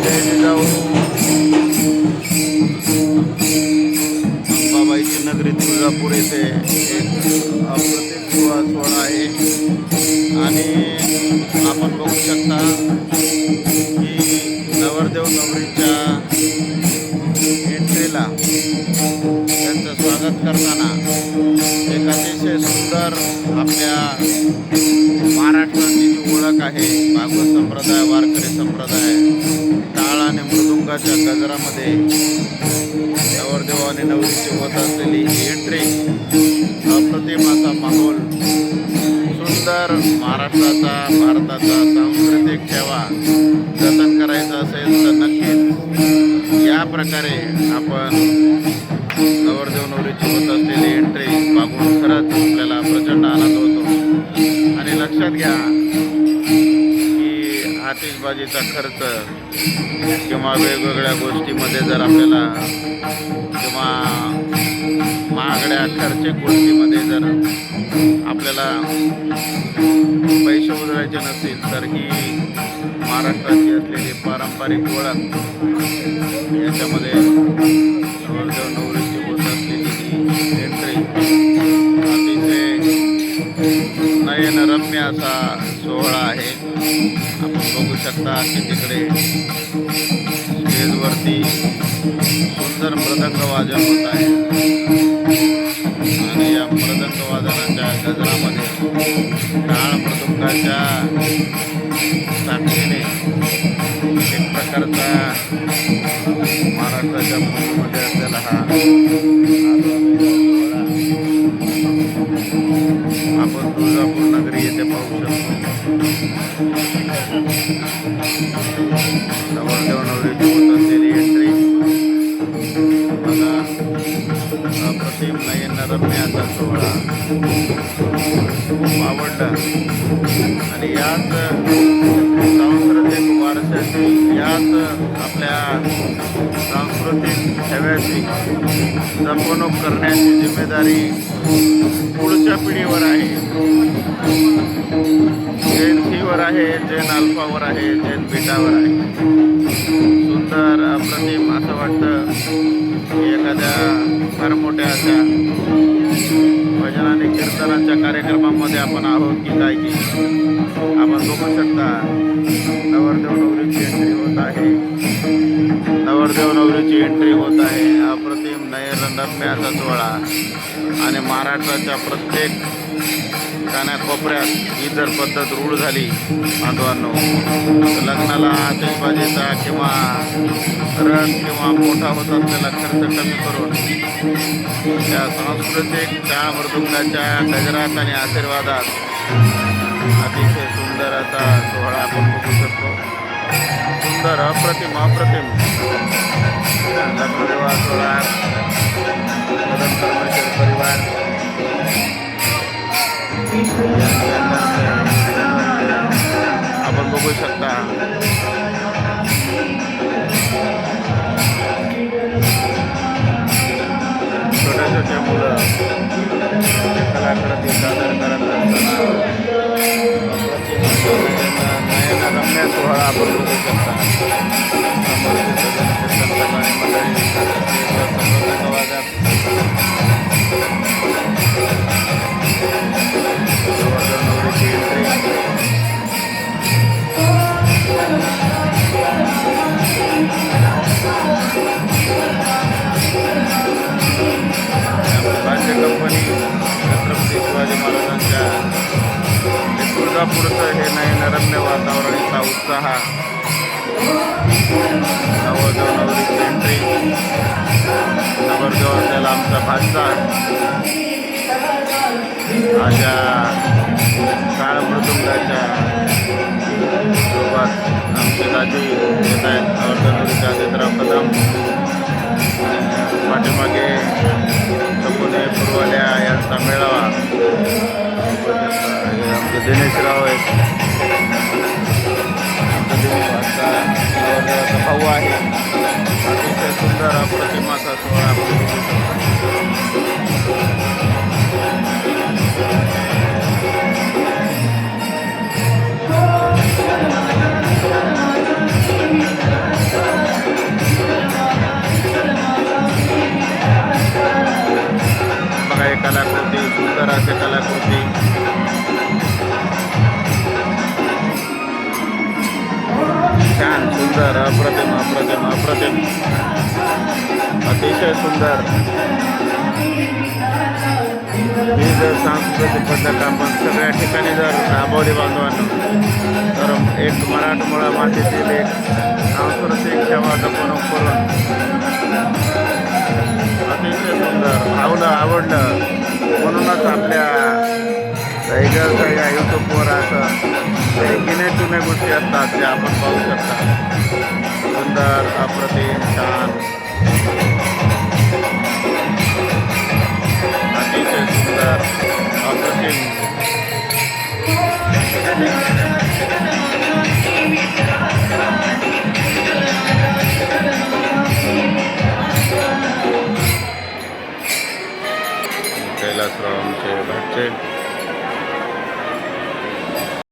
जय जिजाऊ अंबाबाईची नगरी तुळजापूर येथे एक अप्रतिम विवाह सोहळा आहे आणि आपण बघू शकता की नवरदेव नवरीच्या एंट्रीला त्यांचं स्वागत करताना एक अतिशय सुंदर आपल्या महाराष्ट्राची जी ओळख आहे भागवत संप्रदाय वारकरी संप्रदाय टाळ आणि मृदुंगाच्या गजरामध्ये नवरदेव आणि नवरीची होत असलेली एंट्री अप्रतिम असा माहोल सुंदर महाराष्ट्राचा भारताचा सांस्कृतिक ठेवा जतन करायचा असेल तर नक्कीच या प्रकारे आपण नवरदेव नवरीची होत असलेली एंट्री बघून खरंच आपल्याला प्रचंड आनंद होतो. आणि लक्षात घ्या की आतिषबाजीचा खर्च किंवा वेगवेगळ्या गोष्टीमध्ये जर आपल्याला किंवा महागड्या खर्चिक गोष्टीमध्ये जर आपल्याला पैसे उधळायचे नसतील तर ही महाराष्ट्राची असलेली पारंपरिक ओळख याच्यामध्ये नवरदेव नवरीची होत असलेली ही एंट्री अतिशय नयनरम्य असा सोहळा आहे. आपण बघू शकता की तिकडे स्टेजवरती सुंदर मृदंग वादन होत आहे आणि या मृदंग वादनाच्या गजरामध्ये टाळ मृदुंगाच्या साक्षीने एक प्रकारचा महाराष्ट्राच्या मूळमध्ये असलेला हा आपण तुळजापूर नगरी येथे पाहू शकतो. नवरदेव नवरीची होत असलेली एंट्री मला अप्रतिम नयनरम्य असा सोहळा खूप आवडला आणि याच सांस्कृतिक वारशाची याच आपल्या सांस्कृतिक ठेव्याची जपणूक करण्याची जिम्मेदारी पुढच्या पिढीवर आहे. जैन थीवर आहे, जैन अल्फावर आहे, जैन बीटावर आहे. सुंदर अप्रतिम असं वाटतं की एखाद्या फार मोठ्या अशा भजन आणि कीर्तनाच्या कार्यक्रमामध्ये आपण आहोत की काय की आपण बघू शकता नवरदेव नवरीची एंट्री होत आहे. नवरदेव नवरीची एंट्री होत आहे. अप्रतिम नयनरम्य असा सोहळा आणि महाराष्ट्राच्या प्रत्येक कानाकोपऱ्यात ही जर पद्धत रूढ झाली बांधवांनो लग्नाला आतिषबाजीचा किंवा रथ किंवा मोठा होत असलेला खर्च कमी करून त्या सांस्कृतिक टाळ मृदुंगाच्या गजरात आणि आशीर्वादात अतिशय सुंदर असा सोहळा आपण बघू शकतो. सुंदर अप्रतिम लग्नविवाह सोहळा मदन परमेश्वर परिवार आपण बघू शकता. छोट्या छोट्या मुलं कलाकृती सादर करत असताना नयनरम्य सोहळा आपण बघू शकता. राज्य कंपनी छत्रपती शिवाजी महाराजांच्या तुळजापूरचं हे नयनरम्य वातावरण इथला उत्साह नवरदेव नवरीची एंट्री नवरदेव त्याला आमचा भाषा अशा टाळ मृदुंगाच्या सोबत आमचे राजे येत आहेत. नवरदेव नवरीचे आदित्यराव कदम पाठीमागे सपुने पूर्वल्या यांचा मेळावा आमचे दिनेशराव आहेत. आमचा दिनेश नवरदेवाचा भाऊ आहे. अतिशय सुंदर अप्रतिम असा सोहळा छान सुंदर अप्रतिम अप्रतिम अप्रतिम अतिशय सुंदर ही जर सांस्कृतिक पद्धत आपण सगळ्या ठिकाणी जर राबवली बांधवांनो तर एक मराठमोळा मातीतील एक सांस्कृतिक सेवा जपणूक करून अतिशय सुंदर आवडलं म्हणूनच आपल्या सगळ्या यूट्यूबवर असं काही जुन्या गोष्टी असतात ज्या आपण पाहू शकता सुंदर अप्रतिम छान अतिशय सुंदर अप्रतिम कैलासरावांचे भाचे